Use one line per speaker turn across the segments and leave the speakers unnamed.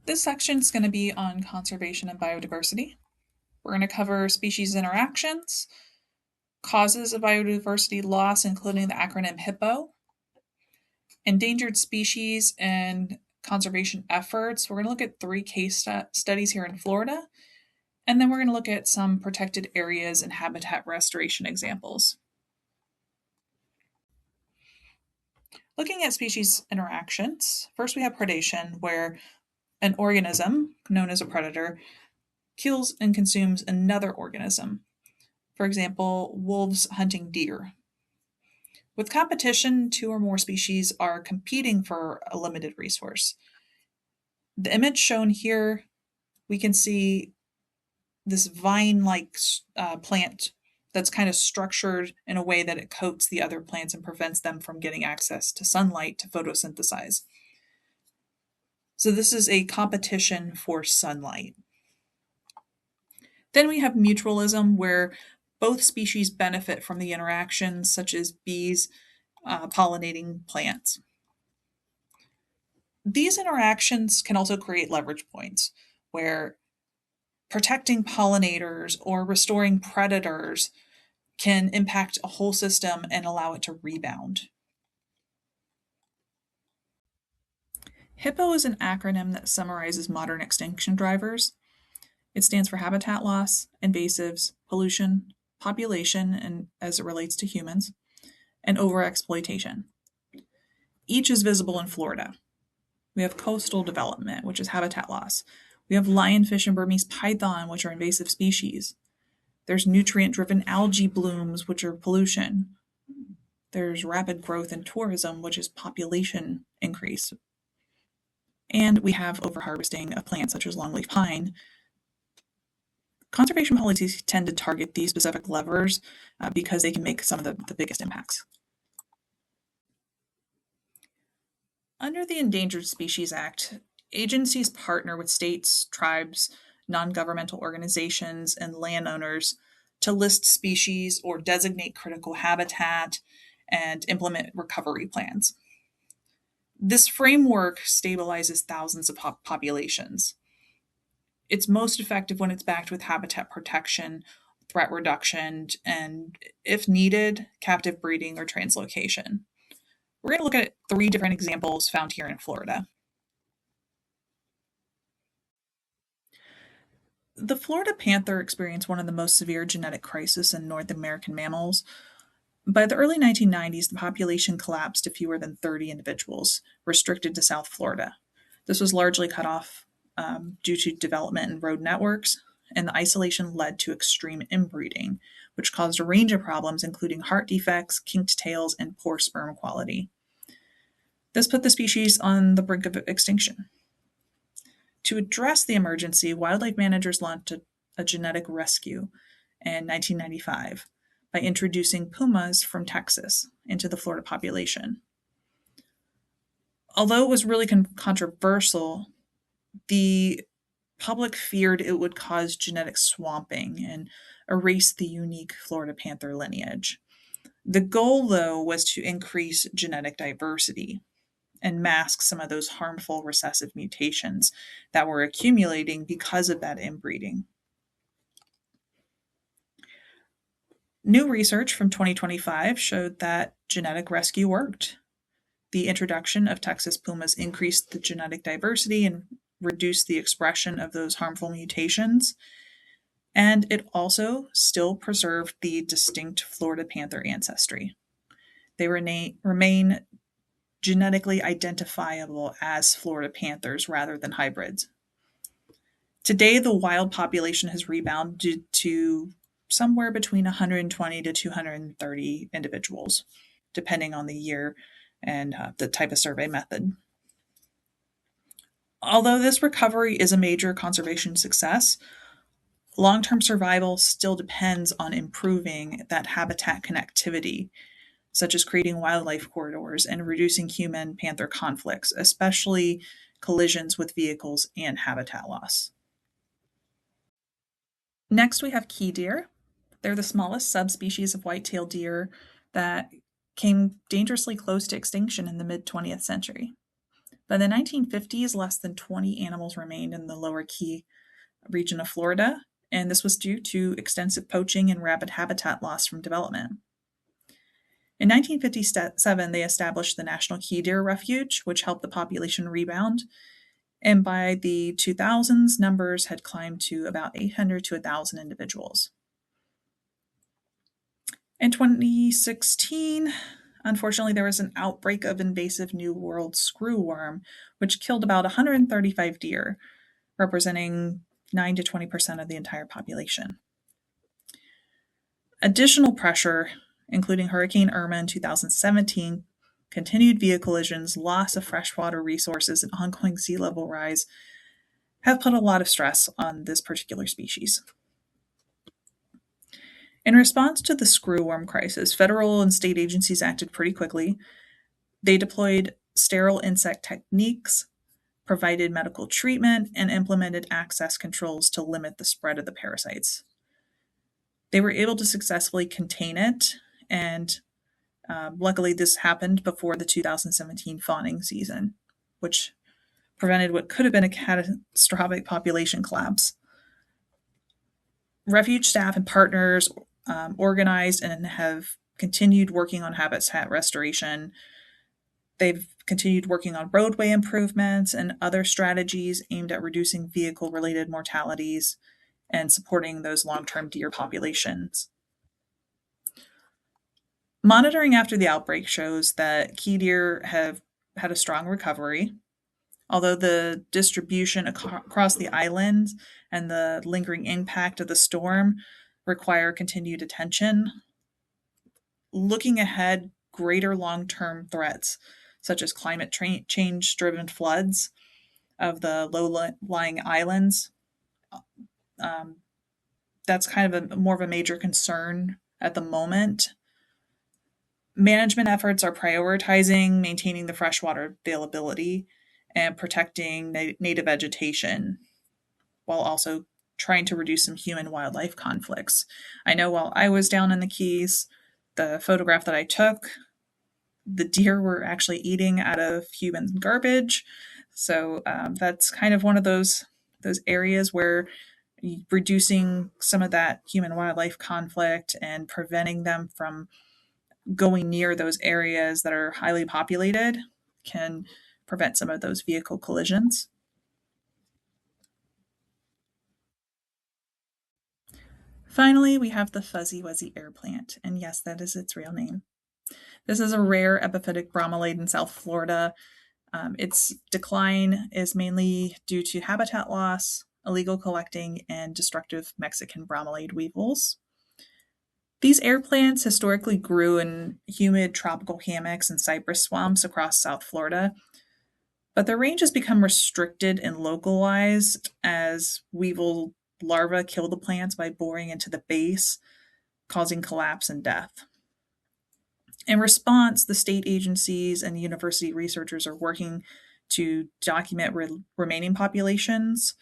This section is going to be on conservation and biodiversity. We're going to cover species interactions, causes of biodiversity loss, including the acronym HIPPO, endangered species and conservation efforts. We're going to look at three case studies here in Florida, and then we're going to look at some protected areas and habitat restoration examples. Looking at species interactions, first we have predation, where an organism, known as a predator, kills and consumes another organism. For example, wolves hunting deer. With competition, two or more species are competing for a limited resource. The image shown here, we can see this vine-like plant that's kind of structured in a way that it coats the other plants and prevents them from getting access to sunlight to photosynthesize. So this is a competition for sunlight. Then we have mutualism, where both species benefit from the interactions, such as bees pollinating plants. These interactions can also create leverage points, where protecting pollinators or restoring predators can impact a whole system and allow it to rebound. HIPPO is an acronym that summarizes modern extinction drivers. It stands for habitat loss, invasives, pollution, population, and as it relates to humans, and overexploitation. Each is visible in Florida. We have coastal development, which is habitat loss. We have lionfish and Burmese python, which are invasive species. There's nutrient-driven algae blooms, which are pollution. There's rapid growth in tourism, which is population increase. And we have overharvesting of plants such as longleaf pine. Conservation policies tend to target these specific levers because they can make some of the biggest impacts. Under the Endangered Species Act, agencies partner with states, tribes, non-governmental organizations, and landowners to list species or designate critical habitat and implement recovery plans. This framework stabilizes thousands of populations. It's most effective when it's backed with habitat protection, threat reduction, and, if needed, captive breeding or translocation. We're going to look at three different examples found here in Florida. The Florida panther experienced one of the most severe genetic crises in North American mammals. By the early 1990s, the population collapsed to fewer than 30 individuals, restricted to South Florida. This was largely cut off due to development in road networks, and the isolation led to extreme inbreeding, which caused a range of problems, including heart defects, kinked tails, and poor sperm quality. This put the species on the brink of extinction. To address the emergency, wildlife managers launched a genetic rescue in 1995 by introducing pumas from Texas into the Florida population. Although it was really controversial, the public feared it would cause genetic swamping and erase the unique Florida panther lineage. The goal, though, was to increase genetic diversity and mask some of those harmful recessive mutations that were accumulating because of that inbreeding. New research from 2025 showed that genetic rescue worked. The introduction of Texas pumas increased the genetic diversity and reduced the expression of those harmful mutations. And it also still preserved the distinct Florida panther ancestry. They remain genetically identifiable as Florida panthers rather than hybrids. Today, the wild population has rebounded to somewhere between 120 to 230 individuals, depending on the year and the type of survey method. Although this recovery is a major conservation success, long-term survival still depends on improving that habitat connectivity, such as creating wildlife corridors and reducing human-panther conflicts, especially collisions with vehicles and habitat loss. Next, we have key deer. They're the smallest subspecies of white-tailed deer that came dangerously close to extinction in the mid-20th century. By the 1950s, less than 20 animals remained in the Lower Key region of Florida, and this was due to extensive poaching and rapid habitat loss from development. In 1957, they established the National Key Deer Refuge, which helped the population rebound. And by the 2000s, numbers had climbed to about 800 to 1,000 individuals. In 2016, unfortunately, there was an outbreak of invasive New World screwworm, which killed about 135 deer, representing 9 to 20% of the entire population. Additional pressure, including Hurricane Irma in 2017, continued vehicle collisions, loss of freshwater resources, and ongoing sea level rise have put a lot of stress on this particular species. In response to the screwworm crisis, federal and state agencies acted pretty quickly. They deployed sterile insect techniques, provided medical treatment, and implemented access controls to limit the spread of the parasites. They were able to successfully contain it, and luckily this happened before the 2017 fawning season, which prevented what could have been a catastrophic population collapse. Refuge staff and partners organized and have continued working on habitat restoration. They've continued working on roadway improvements and other strategies aimed at reducing vehicle-related mortalities and supporting those long-term deer populations. Monitoring after the outbreak shows that key deer have had a strong recovery, although the distribution across the island and the lingering impact of the storm require continued attention. Looking ahead, greater long-term threats, such as climate change-driven floods of the low-lying islands, that's kind of more of a major concern at the moment. Management efforts are prioritizing maintaining the freshwater availability and protecting native vegetation, while also trying to reduce some human-wildlife conflicts. I know while I was down in the Keys, the photograph that I took, the deer were actually eating out of human garbage. So that's kind of one of those areas where reducing some of that human-wildlife conflict and preventing them from going near those areas that are highly populated can prevent some of those vehicle collisions. Finally, we have the Fuzzy Wuzzy air plant, and yes, that is its real name. This is a rare epiphytic bromeliad in South Florida. Its decline is mainly due to habitat loss, illegal collecting, and destructive Mexican bromeliad weevils. These air plants historically grew in humid tropical hammocks and cypress swamps across South Florida, but their range has become restricted and localized as weevil larvae kill the plants by boring into the base, causing collapse and death. In response, the state agencies and university researchers are working to document remaining populations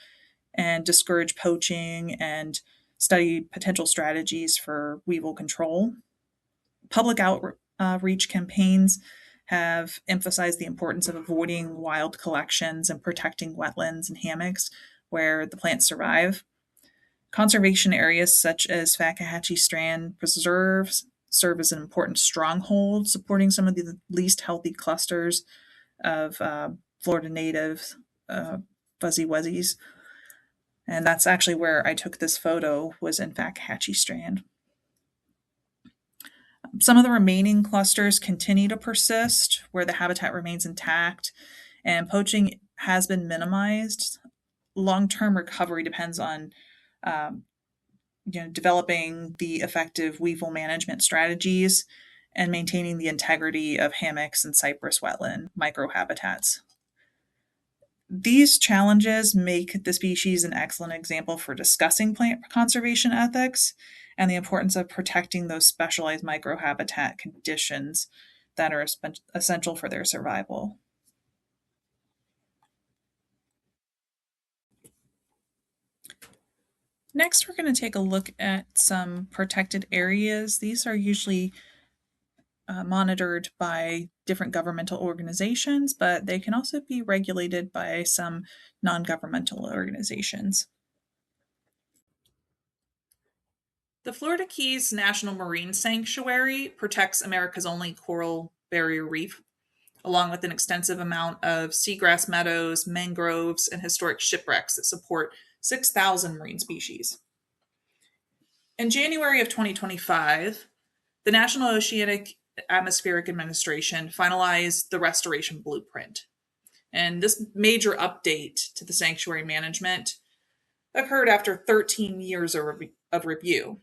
and discourage poaching and study potential strategies for weevil control. Public outreach campaigns have emphasized the importance of avoiding wild collections and protecting wetlands and hammocks where the plants survive. Conservation areas such as Fakahatchee Strand Preserves serve as an important stronghold, supporting some of the least healthy clusters of Florida native fuzzy wuzzies. And that's actually where I took this photo, was in Fakahatchee Strand. Some of the remaining clusters continue to persist where the habitat remains intact and poaching has been minimized. Long-term recovery depends on developing the effective weevil management strategies and maintaining the integrity of hammocks and cypress wetland microhabitats. These challenges make the species an excellent example for discussing plant conservation ethics and the importance of protecting those specialized microhabitat conditions that are essential for their survival. Next, we're going to take a look at some protected areas. These are usually monitored by different governmental organizations, but they can also be regulated by some non governmental organizations. The Florida Keys National Marine Sanctuary protects America's only coral barrier reef, along with an extensive amount of seagrass meadows, mangroves, and historic shipwrecks that support 6,000 marine species. In January of 2025, the National Oceanic Atmospheric Administration finalized the restoration blueprint. And this major update to the sanctuary management occurred after 13 years of review.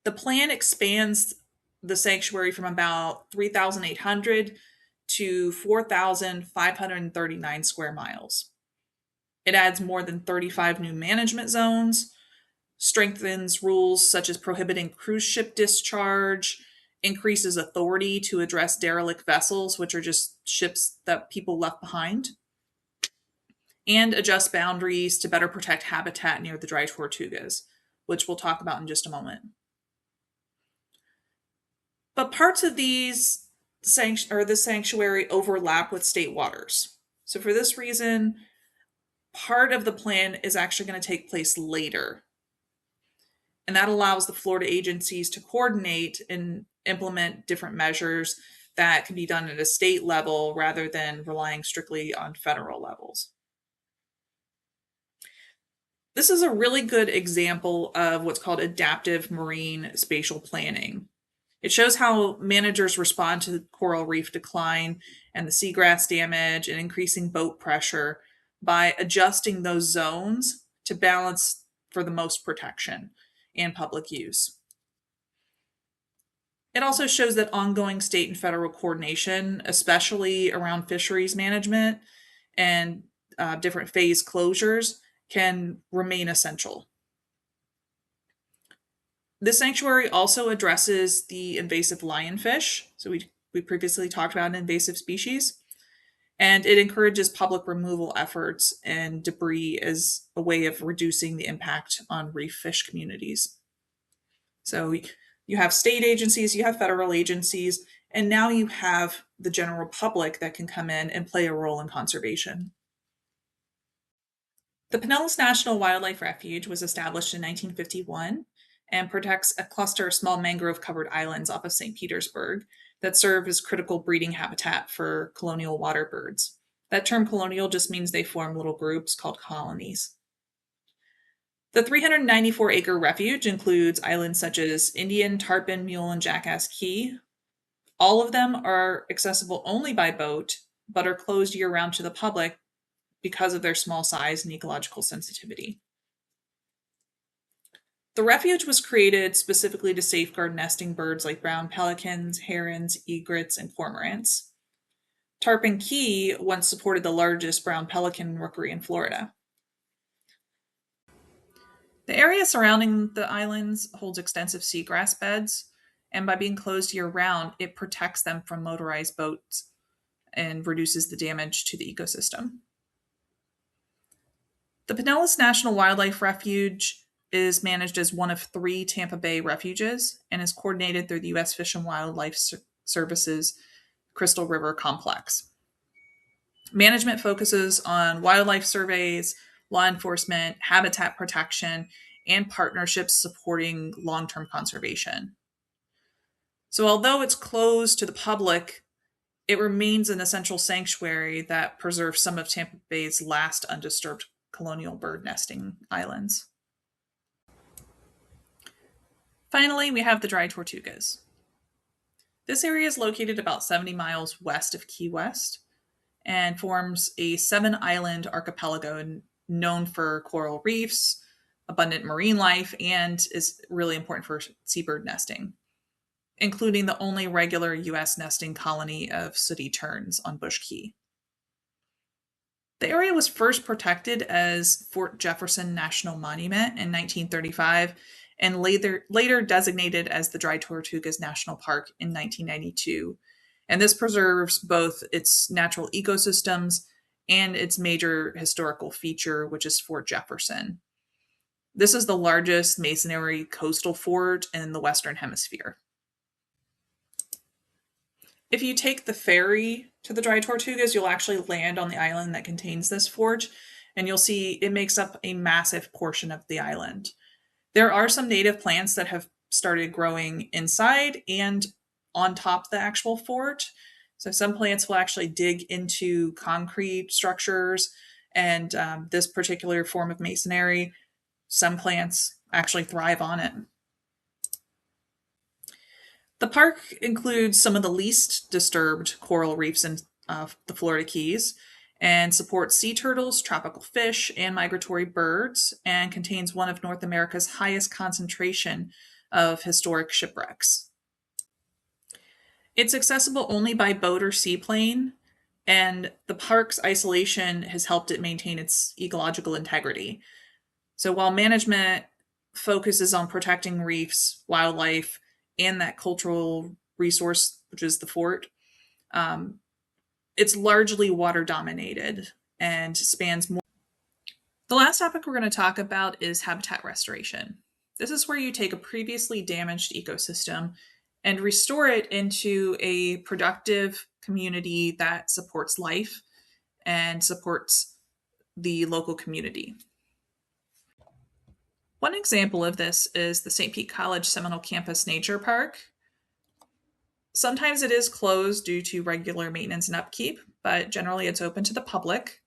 The plan expands the sanctuary from about 3,800 to 4,539 square miles. It adds more than 35 new management zones, strengthens rules such as prohibiting cruise ship discharge, increases authority to address derelict vessels, which are just ships that people left behind, and adjust boundaries to better protect habitat near the dry tortugas, which we'll talk about in just a moment. But parts of this sanctuary overlap with state waters. So for this reason, part of the plan is actually going to take place later. And that allows the Florida agencies to coordinate and implement different measures that can be done at a state level rather than relying strictly on federal levels. This is a really good example of what's called adaptive marine spatial planning. It shows how managers respond to coral reef decline and the seagrass damage and increasing boat pressure by adjusting those zones to balance for the most protection and public use. It also shows that ongoing state and federal coordination, especially around fisheries management and different phase closures, can remain essential. This sanctuary also addresses the invasive lionfish. So we previously talked about an invasive species. And it encourages public removal efforts and debris as a way of reducing the impact on reef fish communities. So you have state agencies, you have federal agencies, and now you have the general public that can come in and play a role in conservation. The Pinellas National Wildlife Refuge was established in 1951 and protects a cluster of small mangrove-covered islands off of St. Petersburg that serve as critical breeding habitat for colonial water birds. That term colonial just means they form little groups called colonies. The 394-acre refuge includes islands such as Indian, Tarpon, Mule, and Jackass Key. All of them are accessible only by boat, but are closed year-round to the public because of their small size and ecological sensitivity. The refuge was created specifically to safeguard nesting birds like brown pelicans, herons, egrets, and cormorants. Tarpon Key once supported the largest brown pelican rookery in Florida. The area surrounding the islands holds extensive seagrass beds, and by being closed year-round, it protects them from motorized boats and reduces the damage to the ecosystem. The Pinellas National Wildlife Refuge is managed as one of 3 Tampa Bay refuges and is coordinated through the U.S. Fish and Wildlife Service's Crystal River Complex. Management focuses on wildlife surveys, law enforcement, habitat protection, and partnerships supporting long-term conservation. So although it's closed to the public, it remains an essential sanctuary that preserves some of Tampa Bay's last undisturbed colonial bird nesting islands. Finally, we have the dry tortugas. This area is located about 70 miles west of Key West and forms a 7-island archipelago known for coral reefs, abundant marine life, and is really important for seabird nesting, including the only regular U.S. nesting colony of sooty terns on Bush Key. The area was first protected as Fort Jefferson National Monument in 1935 and later designated as the Dry Tortugas National Park in 1992. And this preserves both its natural ecosystems and its major historical feature, which is Fort Jefferson. This is the largest masonry coastal fort in the Western Hemisphere. If you take the ferry to the Dry Tortugas, you'll actually land on the island that contains this fort, and you'll see it makes up a massive portion of the island. There are some native plants that have started growing inside and on top of the actual fort. So some plants will actually dig into concrete structures, and this particular form of masonry, some plants actually thrive on it. The park includes some of the least disturbed coral reefs in the Florida Keys and supports sea turtles, tropical fish, and migratory birds, and contains one of North America's highest concentration of historic shipwrecks. It's accessible only by boat or seaplane, and the park's isolation has helped it maintain its ecological integrity. So while management focuses on protecting reefs, wildlife, and that cultural resource, which is the fort, um, it's largely water dominated and spans more. The last topic we're going to talk about is habitat restoration. This is where you take a previously damaged ecosystem and restore it into a productive community that supports life and supports the local community. One example of this is the St. Pete College Seminole Campus Nature Park. Sometimes it is closed due to regular maintenance and upkeep, but generally it's open to the public.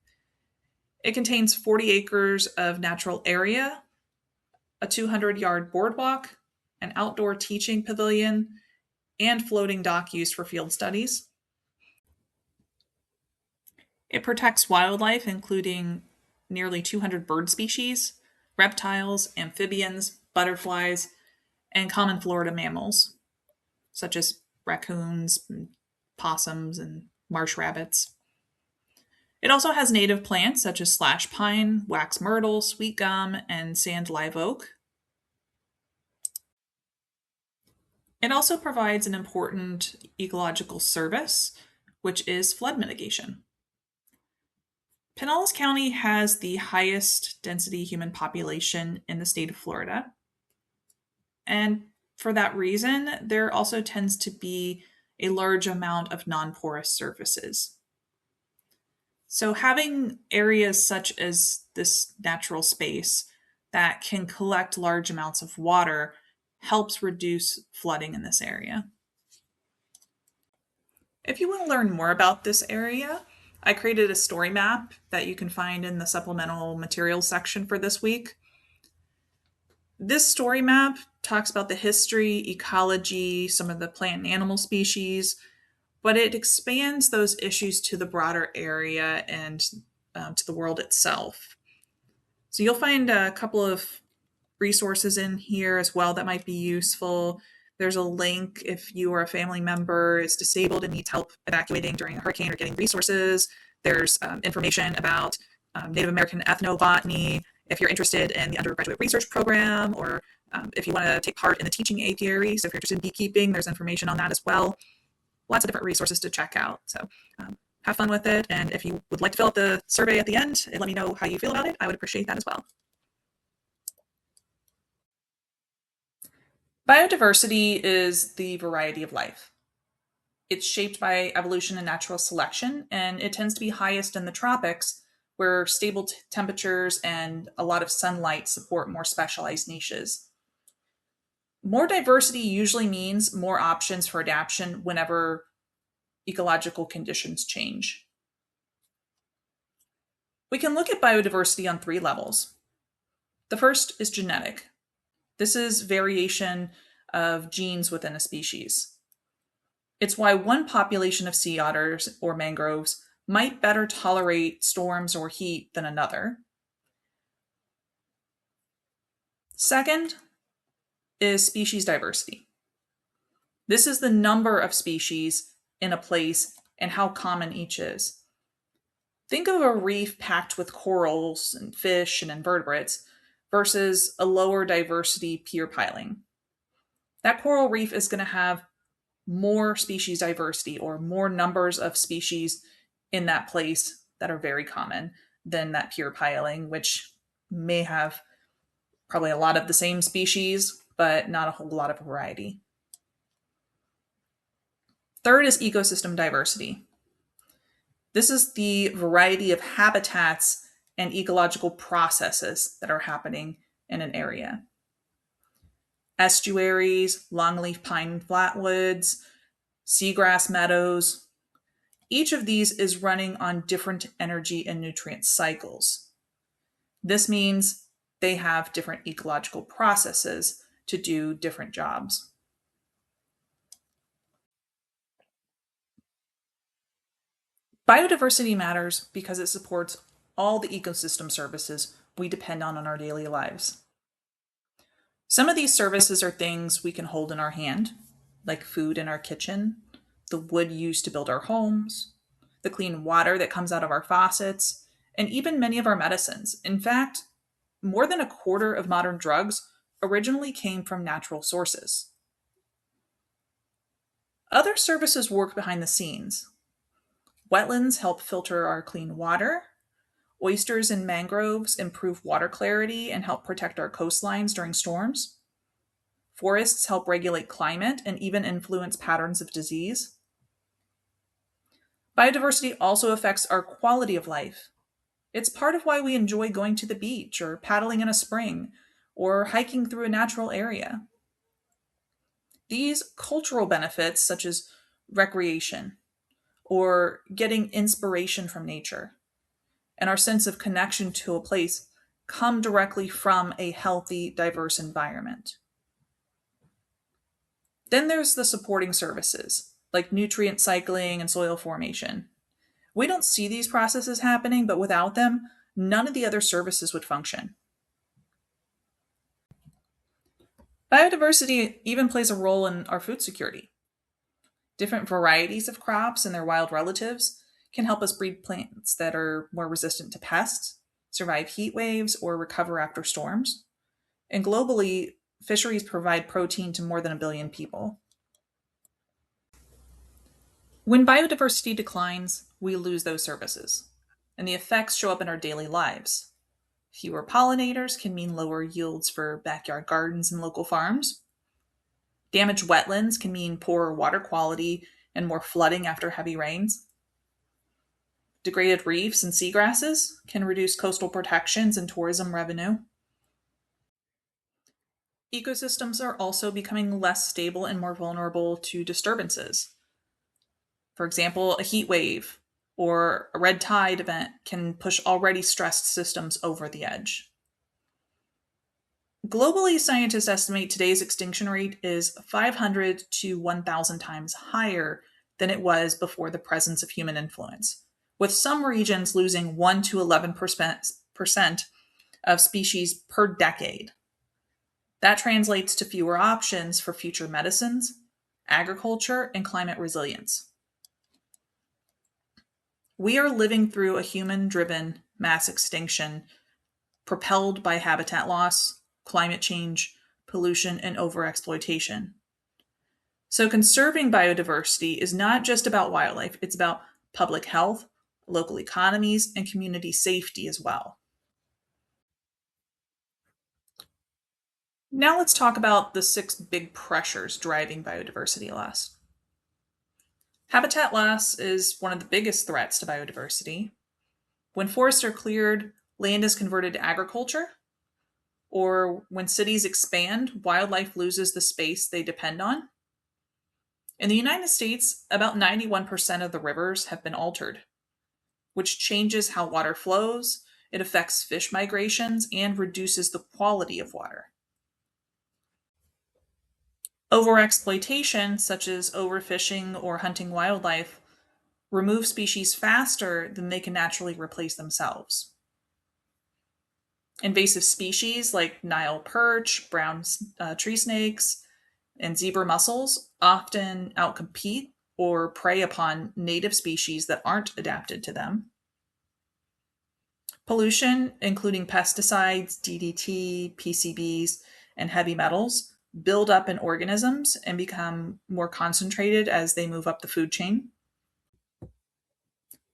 It contains 40 acres of natural area, a 200-yard boardwalk, an outdoor teaching pavilion, and floating dock used for field studies. It protects wildlife, including nearly 200 bird species, reptiles, amphibians, butterflies, and common Florida mammals, such as raccoons, and possums, and marsh rabbits. It also has native plants such as slash pine, wax myrtle, sweet gum, and sand live oak. It also provides an important ecological service, which is flood mitigation. Pinellas County has the highest density human population in the state of Florida. And for that reason, there also tends to be a large amount of non-porous surfaces. So having areas such as this natural space that can collect large amounts of water helps reduce flooding in this area. If you want to learn more about this area, I created a story map that you can find in the supplemental materials section for this week. This story map talks about the history, ecology, some of the plant and animal species, but it expands those issues to the broader area and to the world itself. So you'll find a couple of resources in here as well that might be useful. There's a link if you or a family member is disabled and needs help evacuating during a hurricane or getting resources. There's information about Native American ethnobotany if you're interested in the undergraduate research program, or if you want to take part in the teaching apiary. So if you're interested in beekeeping, there's information on that as well. Lots of different resources to check out. So have fun with it. And if you would like to fill out the survey at the end and let me know how you feel about it, I would appreciate that as well. Biodiversity is the variety of life. It's shaped by evolution and natural selection, and it tends to be highest in the tropics, where stable temperatures and a lot of sunlight support more specialized niches. More diversity usually means more options for adaptation whenever ecological conditions change. We can look at biodiversity on 3 levels. The first is genetic. This is variation of genes within a species. It's why one population of sea otters or mangroves might better tolerate storms or heat than another. Second is species diversity. This is the number of species in a place and how common each is. Think of a reef packed with corals and fish and invertebrates versus a lower diversity pier piling. That coral reef is going to have more species diversity or more numbers of species in that place that are very common than that pier piling, which may have probably a lot of the same species, but not a whole lot of variety. Third is ecosystem diversity. This is the variety of habitats and ecological processes that are happening in an area. Estuaries, longleaf pine flatwoods, seagrass meadows. Each of these is running on different energy and nutrient cycles. This means they have different ecological processes to do different jobs. Biodiversity matters because it supports all the ecosystem services we depend on in our daily lives. Some of these services are things we can hold in our hand, like food in our kitchen, the wood used to build our homes, the clean water that comes out of our faucets, and even many of our medicines. In fact, more than a quarter of modern drugs originally came from natural sources. Other services work behind the scenes. Wetlands help filter our clean water. Oysters and mangroves improve water clarity and help protect our coastlines during storms. Forests help regulate climate and even influence patterns of disease. Biodiversity also affects our quality of life. It's part of why we enjoy going to the beach or paddling in a spring or hiking through a natural area. These cultural benefits, such as recreation or getting inspiration from nature, and our sense of connection to a place, come directly from a healthy, diverse environment. Then there's the supporting services, like nutrient cycling and soil formation. We don't see these processes happening, but without them, none of the other services would function. Biodiversity even plays a role in our food security. Different varieties of crops and their wild relatives can help us breed plants that are more resistant to pests, survive heat waves, or recover after storms. And globally, fisheries provide protein to more than a billion people. When biodiversity declines, we lose those services, and the effects show up in our daily lives. Fewer pollinators can mean lower yields for backyard gardens and local farms. Damaged wetlands can mean poorer water quality and more flooding after heavy rains. Degraded reefs and seagrasses can reduce coastal protections and tourism revenue. Ecosystems are also becoming less stable and more vulnerable to disturbances. For example, a heat wave or a red tide event can push already stressed systems over the edge. Globally, scientists estimate today's extinction rate is 500 to 1,000 times higher than it was before the presence of human influence, with some regions losing 1 to 11% of species per decade. That translates to fewer options for future medicines, agriculture, and climate resilience. We are living through a human driven mass extinction propelled by habitat loss, climate change, pollution, and overexploitation. So, conserving biodiversity is not just about wildlife, it's about public health, local economies, and community safety as well. Now, let's talk about the six big pressures driving biodiversity loss. Habitat loss is one of the biggest threats to biodiversity. When forests are cleared, land is converted to agriculture, or when cities expand, wildlife loses the space they depend on. In the United States, about 91% of the rivers have been altered, which changes how water flows, it affects fish migrations, and reduces the quality of water. Overexploitation, such as overfishing or hunting wildlife, remove species faster than they can naturally replace themselves. Invasive species like Nile perch, brown tree snakes, and zebra mussels often outcompete or prey upon native species that aren't adapted to them. Pollution, including pesticides, DDT, PCBs, and heavy metals, build up in organisms and become more concentrated as they move up the food chain.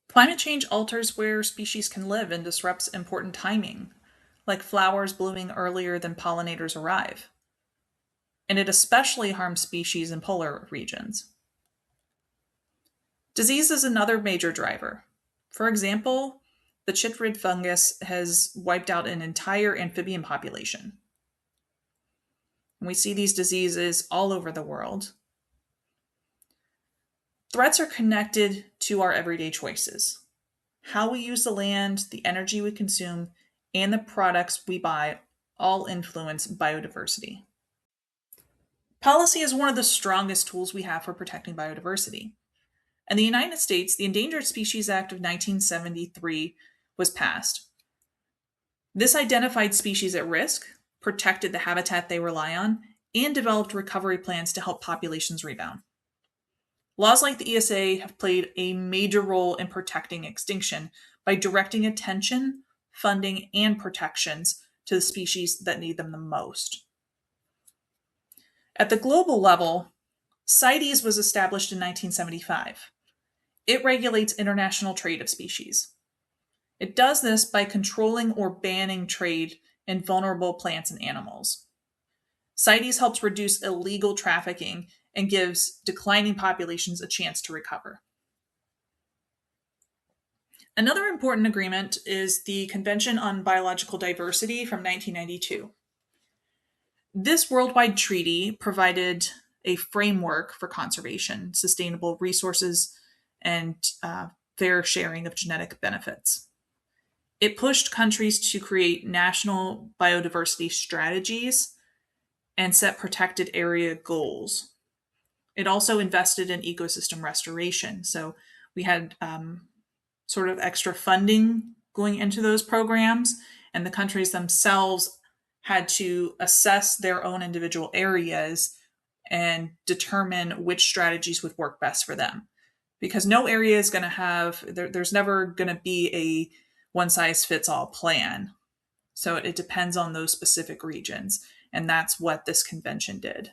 Climate change alters where species can live and disrupts important timing, like flowers blooming earlier than pollinators arrive. And it especially harms species in polar regions. Disease is another major driver. For example, the chytrid fungus has wiped out an entire amphibian population. And we see these diseases all over the world. Threats are connected to our everyday choices. How we use the land, the energy we consume, and the products we buy all influence biodiversity. Policy is one of the strongest tools we have for protecting biodiversity. In the United States, the Endangered Species Act of 1973 was passed. This identified species at risk, protected the habitat they rely on, and developed recovery plans to help populations rebound. Laws like the ESA have played a major role in protecting extinction by directing attention, funding, and protections to the species that need them the most. At the global level, CITES was established in 1975. It regulates international trade of species. It does this by controlling or banning trade in vulnerable plants and animals. CITES helps reduce illegal trafficking and gives declining populations a chance to recover. Another important agreement is the Convention on Biological Diversity from 1992. This worldwide treaty provided a framework for conservation, sustainable resources, and fair sharing of genetic benefits. It pushed countries to create national biodiversity strategies and set protected area goals. It also invested in ecosystem restoration. So we had sort of extra funding going into those programs, and the countries themselves had to assess their own individual areas and determine which strategies would work best for them. Because no area is going to have, there's never going to be a one size fits all plan. So it depends on those specific regions. And that's what this convention did.